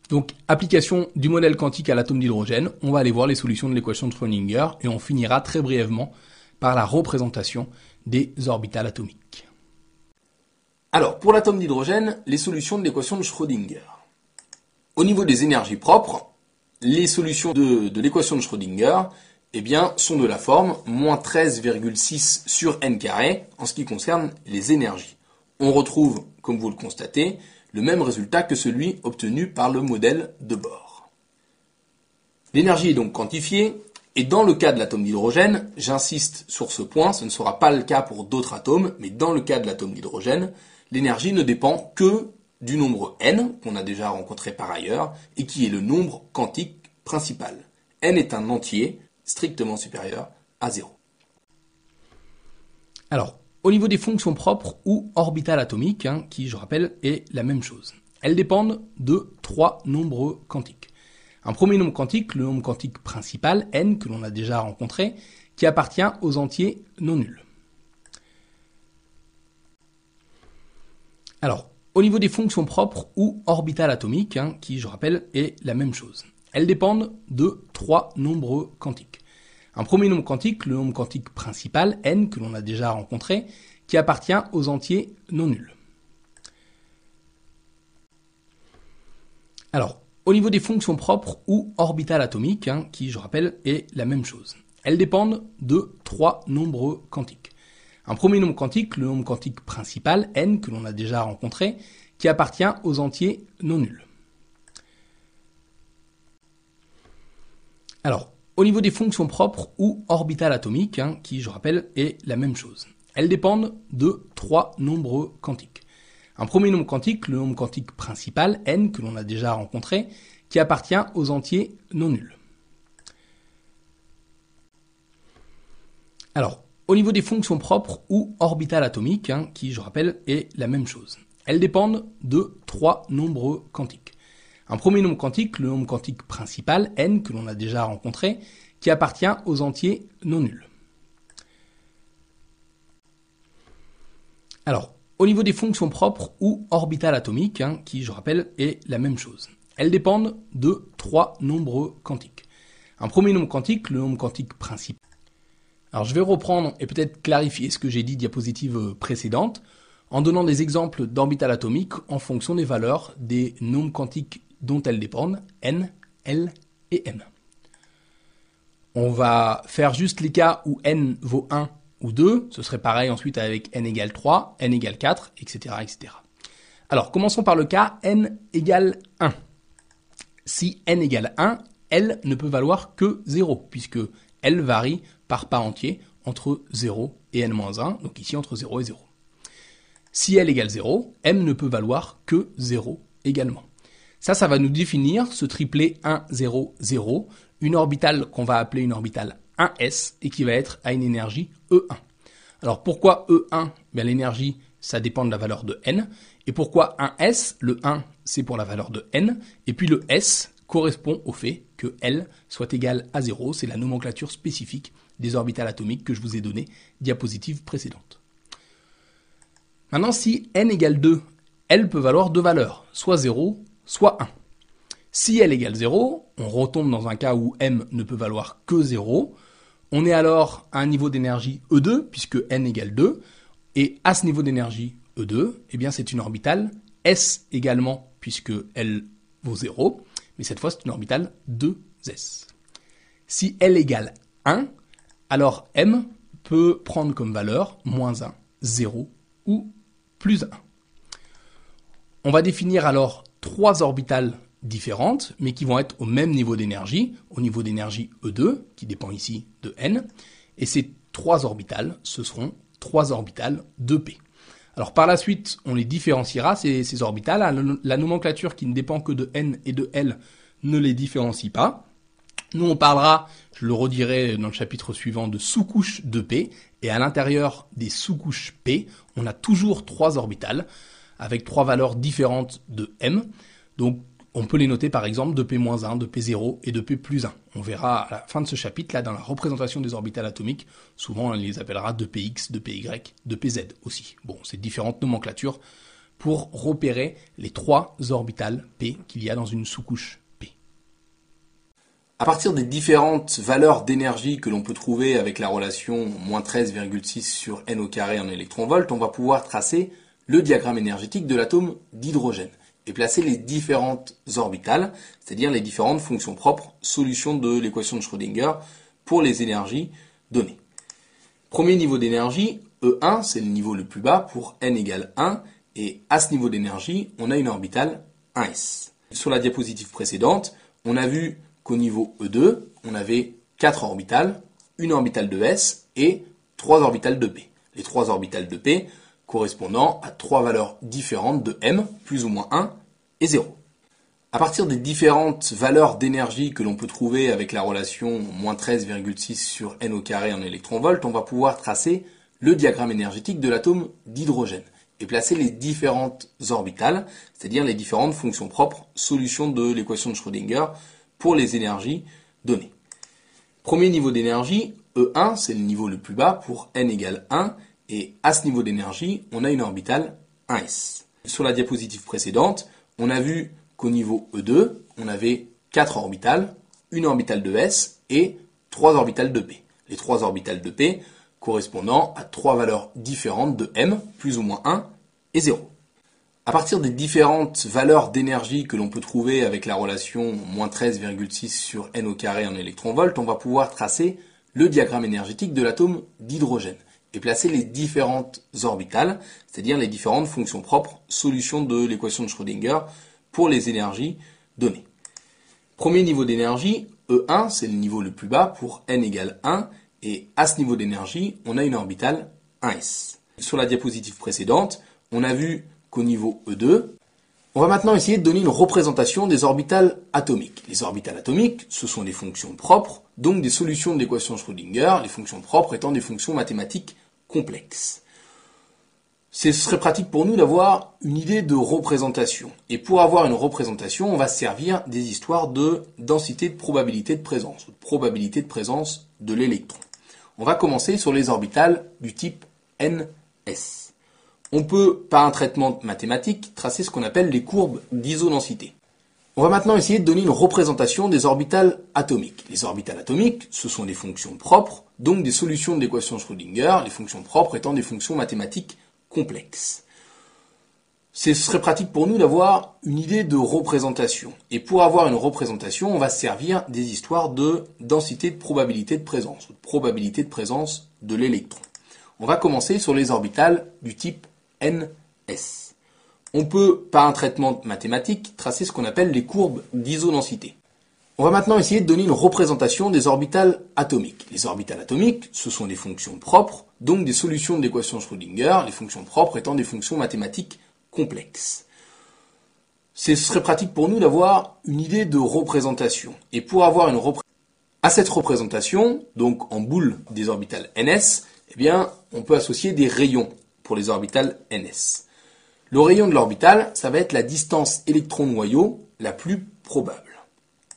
Donc, application du modèle quantique à l'atome d'hydrogène, on va aller voir les solutions de l'équation de Schrödinger et on finira très brièvement par la représentation des orbitales atomiques. Alors, pour l'atome d'hydrogène, les solutions de l'équation de Schrödinger. Au niveau des énergies propres, les solutions de l'équation de Schrödinger sont de la forme moins 13,6 sur n carré en ce qui concerne les énergies. On retrouve, comme vous le constatez, le même résultat que celui obtenu par le modèle de Bohr. L'énergie est donc quantifiée, et dans le cas de l'atome d'hydrogène, j'insiste sur ce point, ce ne sera pas le cas pour d'autres atomes, mais dans le cas de l'atome d'hydrogène, l'énergie ne dépend que du nombre n, qu'on a déjà rencontré par ailleurs, et qui est le nombre quantique principal. N est un entier strictement supérieur à 0. Alors, au niveau des fonctions propres ou orbitales atomiques, qui, je rappelle, est la même chose. Elles dépendent de trois nombres quantiques. Un premier nombre quantique, le nombre quantique principal, n, que l'on a déjà rencontré, qui appartient aux entiers non nuls. Alors, au niveau des fonctions propres ou orbitales atomiques, qui, je rappelle, est la même chose. Elles dépendent de trois nombres quantiques. Un premier nombre quantique, le nombre quantique principal, n, que l'on a déjà rencontré, qui appartient aux entiers non nuls. Alors, au niveau des fonctions propres ou orbitales atomiques, qui, je rappelle, est la même chose. Elles dépendent de trois nombres quantiques. Un premier nombre quantique, le nombre quantique principal, n, que l'on a déjà rencontré, qui appartient aux entiers non nuls. Alors, au niveau des fonctions propres ou orbitales atomiques, qui, je rappelle, est la même chose. Elles dépendent de trois nombres quantiques. Un premier nombre quantique, le nombre quantique principal, n, que l'on a déjà rencontré, qui appartient aux entiers non nuls. Alors, au niveau des fonctions propres ou orbitales atomiques, qui, je rappelle, est la même chose. Elles dépendent de trois nombres quantiques. Un premier nombre quantique, le nombre quantique principal, n, que l'on a déjà rencontré, qui appartient aux entiers non nuls. Alors, au niveau des fonctions propres ou orbitales atomiques, qui, je rappelle, est la même chose. Elles dépendent de trois nombres quantiques. Un premier nombre quantique, le nombre quantique principal. Alors, je vais reprendre et peut-être clarifier ce que j'ai dit diapositive précédente, en donnant des exemples d'orbitales atomiques en fonction des valeurs des nombres quantiques dont elles dépendent, n, l et m. On va faire juste les cas où n vaut 1 ou 2, ce serait pareil ensuite avec n égale 3, n égale 4, etc., etc. Alors, commençons par le cas n égale 1. Si n égale 1, L ne peut valoir que 0, puisque L varie par part entier entre 0 et n-1, donc ici entre 0 et 0. Si L égale 0, M ne peut valoir que 0 également. Ça va nous définir ce triplet 1, 0, 0, une orbitale qu'on va appeler une orbitale 1s et qui va être à une énergie E1. Alors pourquoi E1 ? L'énergie, ça dépend de la valeur de n. Et pourquoi 1s ? Le 1, c'est pour la valeur de n. Et puis le s correspond au fait que L soit égal à 0. C'est la nomenclature spécifique des orbitales atomiques que je vous ai donné diapositive précédente. Maintenant, si n égale 2, L peut valoir deux valeurs, soit 0, soit 1. Si L égale 0, on retombe dans un cas où M ne peut valoir que 0. On est alors à un niveau d'énergie E2, puisque n égale 2. Et à ce niveau d'énergie E2, c'est une orbitale S également, puisque L vaut 0. Mais cette fois, c'est une orbitale 2s. Si L égale 1, alors M peut prendre comme valeur moins 1, 0 ou plus 1. On va définir alors trois orbitales différentes, mais qui vont être au même niveau d'énergie, au niveau d'énergie E2, qui dépend ici de n. Et ces trois orbitales, ce seront trois orbitales 2p. Alors par la suite, on les différenciera, ces orbitales. La nomenclature qui ne dépend que de n et de l ne les différencie pas. Nous, on parlera, je le redirai dans le chapitre suivant, de sous-couches de P. Et à l'intérieur des sous-couches P, on a toujours trois orbitales avec trois valeurs différentes de M. Donc, on peut les noter par exemple de P-1, de P0 et de P plus 1. On verra à la fin de ce chapitre, là, dans la représentation des orbitales atomiques, souvent on les appellera de PX, de PY, de PZ aussi. Bon, c'est différentes nomenclatures pour repérer les 3 orbitales P qu'il y a dans une sous-couche P. À partir des différentes valeurs d'énergie que l'on peut trouver avec la relation moins 13,6 sur n au carré en électronvolts, on va pouvoir tracer le diagramme énergétique de l'atome d'hydrogène et placer les différentes orbitales, c'est-à-dire les différentes fonctions propres, solutions de l'équation de Schrödinger pour les énergies données. Premier niveau d'énergie, E1, c'est le niveau le plus bas pour n égale 1, et à ce niveau d'énergie, on a une orbitale 1s. Sur la diapositive précédente, on a vu qu'au niveau E2, on avait 4 orbitales, une orbitale de s et 3 orbitales de p. Les 3 orbitales de p correspondant à 3 valeurs différentes de m, plus ou moins 1 et 0. À partir des différentes valeurs d'énergie que l'on peut trouver avec la relation moins 13,6 sur n au carré en électronvolts, on va pouvoir tracer le diagramme énergétique de l'atome d'hydrogène et placer les différentes orbitales, c'est-à-dire les différentes fonctions propres, solutions de l'équation de Schrödinger pour les énergies données. Premier niveau d'énergie, E1, c'est le niveau le plus bas pour n égale 1, et à ce niveau d'énergie, on a une orbitale 1s. Sur la diapositive précédente, on a vu qu'au niveau E2, on avait 4 orbitales, une orbitale de s et 3 orbitales de p. Les 3 orbitales de p correspondant à 3 valeurs différentes de m, plus ou moins 1 et 0. À partir des différentes valeurs d'énergie que l'on peut trouver avec la relation moins 13,6 sur n au carré en électronvolts, on va pouvoir tracer le diagramme énergétique de l'atome d'hydrogène et placer les différentes orbitales, c'est-à-dire les différentes fonctions propres, solutions de l'équation de Schrödinger pour les énergies données. Premier niveau d'énergie, E1, c'est le niveau le plus bas pour n égale 1, et à ce niveau d'énergie, on a une orbitale 1s. Sur la diapositive précédente, on a vu qu'au niveau E2, on va maintenant essayer de donner une représentation des orbitales atomiques. Les orbitales atomiques, ce sont des fonctions propres, donc des solutions de l'équation de Schrödinger, les fonctions propres étant des fonctions mathématiques complexes. Ce serait pratique pour nous d'avoir une idée de représentation. Et pour avoir une représentation, on va se servir des histoires de densité de probabilité de présence, ou de probabilité de présence de l'électron. On va commencer sur les orbitales du type NS. On peut, par un traitement mathématique, tracer ce qu'on appelle les courbes d'isodensité. On va maintenant essayer de donner une représentation des orbitales atomiques. Les orbitales atomiques, ce sont des fonctions propres, donc des solutions de l'équation de Schrödinger, les fonctions propres étant des fonctions mathématiques complexes. Ce serait pratique pour nous d'avoir une idée de représentation. Et pour avoir une représentation, on va se servir des histoires de densité de probabilité de présence, ou de probabilité de présence de l'électron. On va commencer sur les orbitales du type NS. On peut, par un traitement mathématique, tracer ce qu'on appelle les courbes d'isodensité. On va maintenant essayer de donner une représentation des orbitales atomiques. Les orbitales atomiques, ce sont des fonctions propres, donc des solutions de l'équation de Schrödinger, les fonctions propres étant des fonctions mathématiques complexes. Ce serait pratique pour nous d'avoir une idée de représentation. Et pour avoir à cette représentation, donc en boule des orbitales NS, eh bien, on peut associer des rayons pour les orbitales NS. Le rayon de l'orbitale, ça va être la distance électron-noyau la plus probable.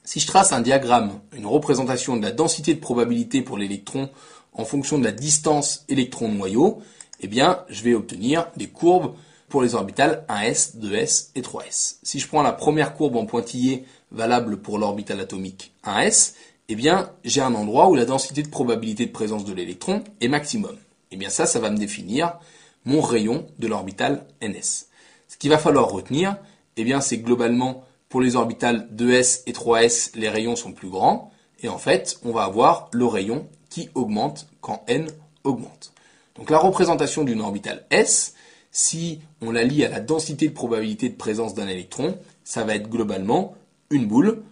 Si je trace un diagramme, une représentation de la densité de probabilité pour l'électron en fonction de la distance électron-noyau, eh bien, je vais obtenir des courbes pour les orbitales 1s, 2s et 3s. Si je prends la première courbe en pointillé valable pour l'orbitale atomique 1s, eh bien, j'ai un endroit où la densité de probabilité de présence de l'électron est maximum. Eh bien, ça va me définir mon rayon de l'orbitale ns. Ce qu'il va falloir retenir, eh bien, c'est globalement pour les orbitales 2s et 3s, les rayons sont plus grands, et en fait, on va avoir le rayon qui augmente quand n augmente. Donc la représentation d'une orbitale s, si on la lie à la densité de probabilité de présence d'un électron, ça va être globalement une boule,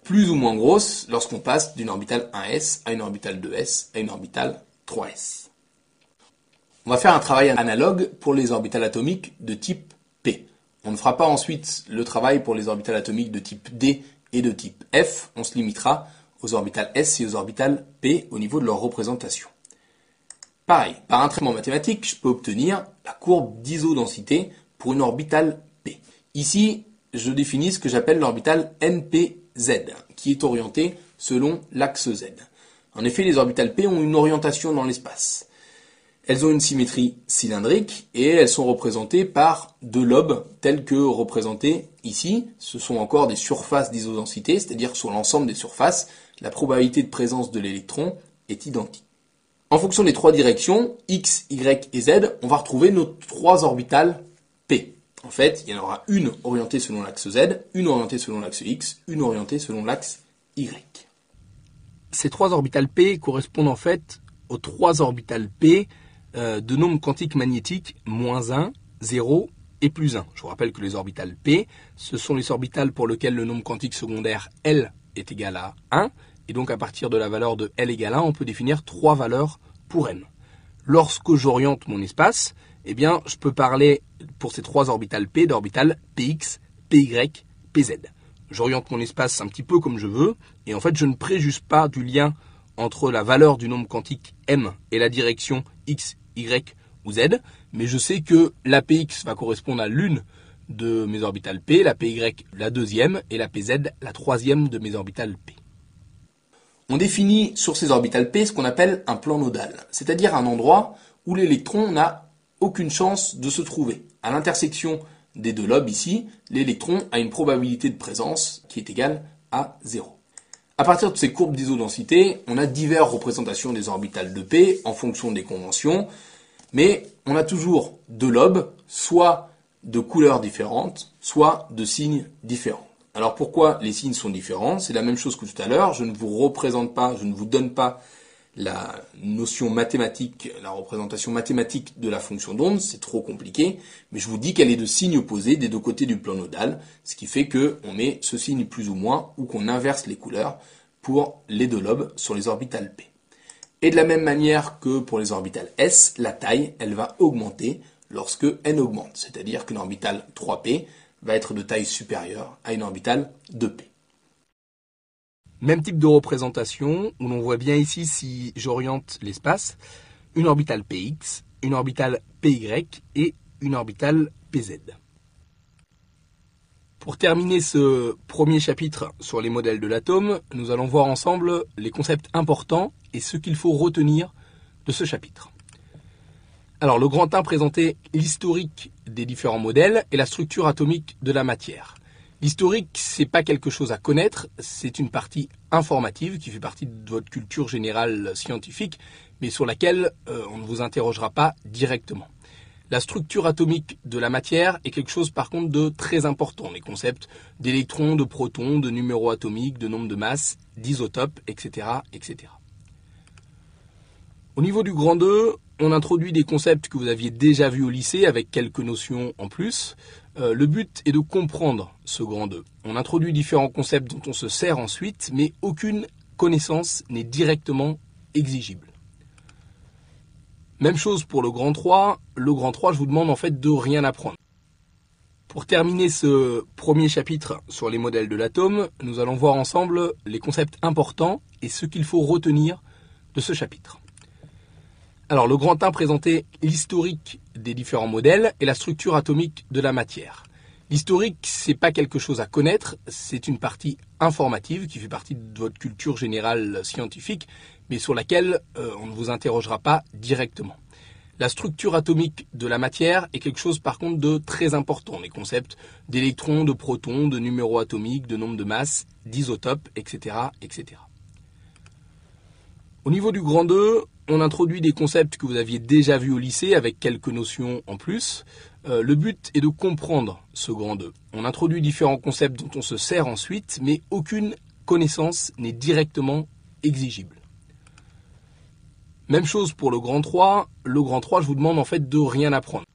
plus ou moins grosse lorsqu'on passe d'une orbitale 1s à une orbitale 2s à une orbitale 3s. On va faire un travail analogue pour les orbitales atomiques de type P. On ne fera pas ensuite le travail pour les orbitales atomiques de type D et de type F, on se limitera aux orbitales S et aux orbitales P au niveau de leur représentation. Pareil, par un traitement mathématique, je peux obtenir la courbe d'isodensité pour une orbitale P. Ici, je définis ce que j'appelle l'orbitale NPZ, qui est orientée selon l'axe Z. En effet, les orbitales P ont une orientation dans l'espace. Elles ont une symétrie cylindrique et elles sont représentées par deux lobes tels que représentés ici. Ce sont encore des surfaces d'isodensité, c'est-à-dire sur l'ensemble des surfaces, la probabilité de présence de l'électron est identique. En fonction des trois directions, x, y et z, on va retrouver nos trois orbitales p. En fait, il y en aura une orientée selon l'axe z, une orientée selon l'axe x, une orientée selon l'axe y. Ces trois orbitales p correspondent en fait aux trois orbitales p de nombres quantiques magnétiques -1, 0 et +1. Je vous rappelle que les orbitales p, ce sont les orbitales pour lesquelles le nombre quantique secondaire L est égal à 1, et donc à partir de la valeur de L égale 1, on peut définir trois valeurs pour n. Lorsque j'oriente mon espace, eh bien, je peux parler pour ces trois orbitales p d'orbitales px, py, pz. J'oriente mon espace un petit peu comme je veux, et en fait, je ne préjuge pas du lien entre la valeur du nombre quantique m et la direction x, y ou z, mais je sais que la px va correspondre à l'une de mes orbitales p, la py la deuxième et la pz la troisième de mes orbitales p. On définit sur ces orbitales p ce qu'on appelle un plan nodal, c'est-à-dire un endroit où l'électron n'a aucune chance de se trouver. À l'intersection des deux lobes ici, l'électron a une probabilité de présence qui est égale à 0. À partir de ces courbes d'isodensité, on a diverses représentations des orbitales de p en fonction des conventions, mais on a toujours deux lobes, soit de couleurs différentes, soit de signes différents. Alors pourquoi les signes sont différents? C'est la même chose que tout à l'heure, je ne vous représente pas, je ne vous donne pas la notion mathématique, la représentation mathématique de la fonction d'onde, c'est trop compliqué, mais je vous dis qu'elle est de signes opposés des deux côtés du plan nodal, ce qui fait qu'on met ce signe plus ou moins, ou qu'on inverse les couleurs pour les deux lobes sur les orbitales p. Et de la même manière que pour les orbitales s, la taille, elle va augmenter lorsque n augmente, c'est-à-dire qu'une orbitale 3p va être de taille supérieure à une orbitale 2p. Même type de représentation, où l'on voit bien ici, si j'oriente l'espace, une orbitale px, une orbitale py et une orbitale pz. Pour terminer ce premier chapitre sur les modèles de l'atome, nous allons voir ensemble les concepts importants et ce qu'il faut retenir de ce chapitre. Alors, le grand 1 présentait l'historique des différents modèles et la structure atomique de la matière. L'historique, c'est pas quelque chose à connaître, c'est une partie informative qui fait partie de votre culture générale scientifique, mais sur laquelle on ne vous interrogera pas directement. La structure atomique de la matière est quelque chose par contre de très important. Les concepts d'électrons, de protons, de numéros atomiques, de nombre de masses, d'isotopes, etc., etc. Au niveau du grand 2, on introduit des concepts que vous aviez déjà vus au lycée avec quelques notions en plus. Le but est de comprendre ce grand 2. On introduit différents concepts dont on se sert ensuite, mais aucune connaissance n'est directement exigible. Même chose pour le grand 3. Le grand 3, je vous demande en fait de rien apprendre. Pour terminer ce premier chapitre sur les modèles de l'atome, nous allons voir ensemble les concepts importants et ce qu'il faut retenir de ce chapitre. Alors, le grand 1 présentait l'historique des différents modèles et la structure atomique de la matière. L'historique, c'est pas quelque chose à connaître, c'est une partie informative qui fait partie de votre culture générale scientifique, mais sur laquelle on ne vous interrogera pas directement. La structure atomique de la matière est quelque chose par contre de très important. Les concepts d'électrons, de protons, de numéros atomiques, de nombre de masses, d'isotopes, etc., etc. Au niveau du grand 2, on introduit des concepts que vous aviez déjà vus au lycée avec quelques notions en plus. Le but est de comprendre ce grand 2. On introduit différents concepts dont on se sert ensuite, mais aucune connaissance n'est directement exigible. Même chose pour le grand 3. Le grand 3, je vous demande en fait de rien apprendre.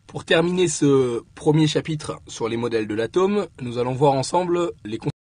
Pour terminer ce premier chapitre sur les modèles de l'atome, nous allons voir ensemble les concepts